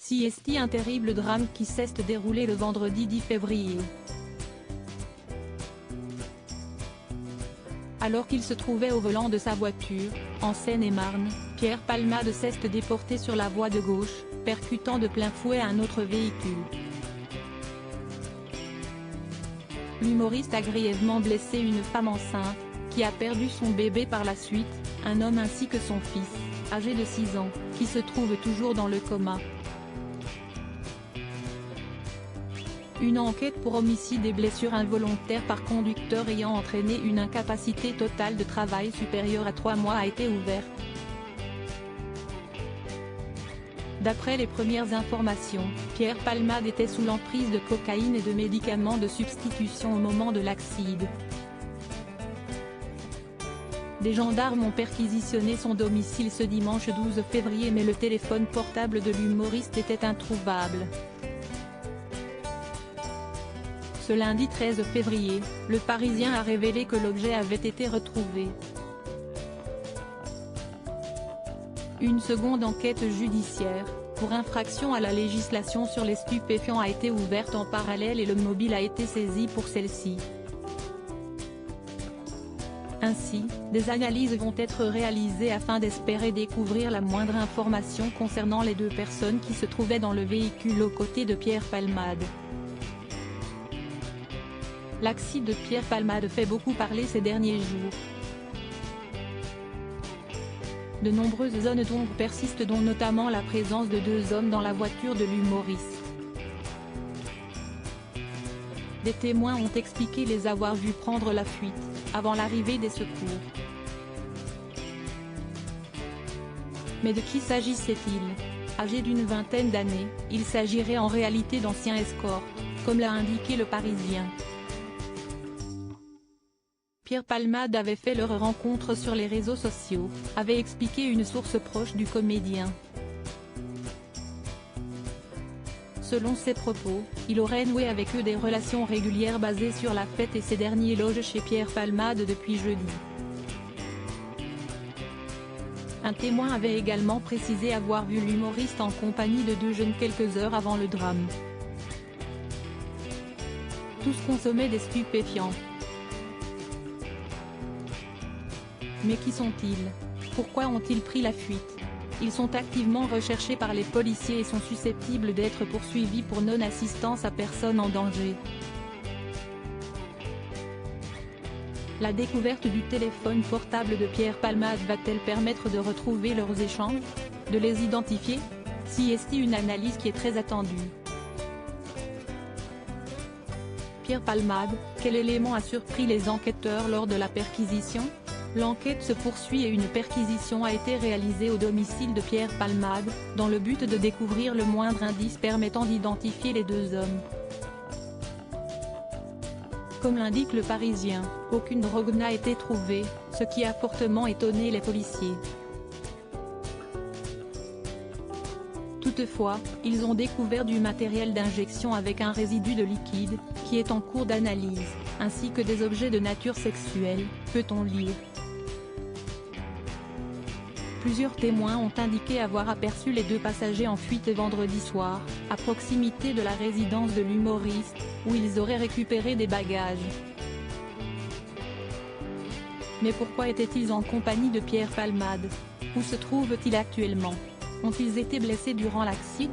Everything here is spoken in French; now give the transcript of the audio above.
CST, un terrible drame qui s'est déroulé le vendredi 10 février. Alors qu'il se trouvait au volant de sa voiture, en Seine-et-Marne, Pierre Palmade s'est déporté sur la voie de gauche, percutant de plein fouet un autre véhicule. L'humoriste a grièvement blessé une femme enceinte, qui a perdu son bébé par la suite, un homme ainsi que son fils, âgé de 6 ans, qui se trouve toujours dans le coma. Une enquête pour homicide et blessure involontaire par conducteur ayant entraîné une incapacité totale de travail supérieure à 3 mois a été ouverte. D'après les premières informations, Pierre Palmade était sous l'emprise de cocaïne et de médicaments de substitution au moment de l'accident. Des gendarmes ont perquisitionné son domicile ce dimanche 12 février, mais le téléphone portable de l'humoriste était introuvable. Ce lundi 13 février, Le Parisien a révélé que l'objet avait été retrouvé. Une seconde enquête judiciaire, pour infraction à la législation sur les stupéfiants, a été ouverte en parallèle et le mobile a été saisi pour celle-ci. Ainsi, des analyses vont être réalisées afin d'espérer découvrir la moindre information concernant les 2 personnes qui se trouvaient dans le véhicule aux côtés de Pierre Palmade. L'accident de Pierre Palmade fait beaucoup parler ces derniers jours. De nombreuses zones d'ombre persistent, dont notamment la présence de 2 hommes dans la voiture de l'humoriste. Des témoins ont expliqué les avoir vus prendre la fuite, avant l'arrivée des secours. Mais de qui s'agissait-il? Âgé d'une vingtaine d'années, il s'agirait en réalité d'anciens escortes, comme l'a indiqué Le Parisien. Pierre Palmade avait fait leur rencontre sur les réseaux sociaux, avait expliqué une source proche du comédien. Selon ses propos, il aurait noué avec eux des relations régulières basées sur la fête et ces derniers logent chez Pierre Palmade depuis jeudi. Un témoin avait également précisé avoir vu l'humoriste en compagnie de 2 jeunes quelques heures avant le drame. Tous consommaient des stupéfiants. Mais qui sont-ils? Pourquoi ont-ils pris la fuite? Ils sont activement recherchés par les policiers et sont susceptibles d'être poursuivis pour non-assistance à personne en danger. La découverte du téléphone portable de Pierre Palmade va-t-elle permettre de retrouver leurs échanges? De les identifier? CST, une analyse qui est très attendue. Pierre Palmade, quel élément a surpris les enquêteurs lors de la perquisition? L'enquête se poursuit et une perquisition a été réalisée au domicile de Pierre Palmade, dans le but de découvrir le moindre indice permettant d'identifier les 2 hommes. Comme l'indique Le Parisien, aucune drogue n'a été trouvée, ce qui a fortement étonné les policiers. Toutefois, ils ont découvert du matériel d'injection avec un résidu de liquide, qui est en cours d'analyse, ainsi que des objets de nature sexuelle, peut-on lire. Plusieurs témoins ont indiqué avoir aperçu les 2 passagers en fuite vendredi soir, à proximité de la résidence de l'humoriste, où ils auraient récupéré des bagages. Mais pourquoi étaient-ils en compagnie de Pierre Palmade? Où se trouvent-ils actuellement? Ont-ils été blessés durant l'accident?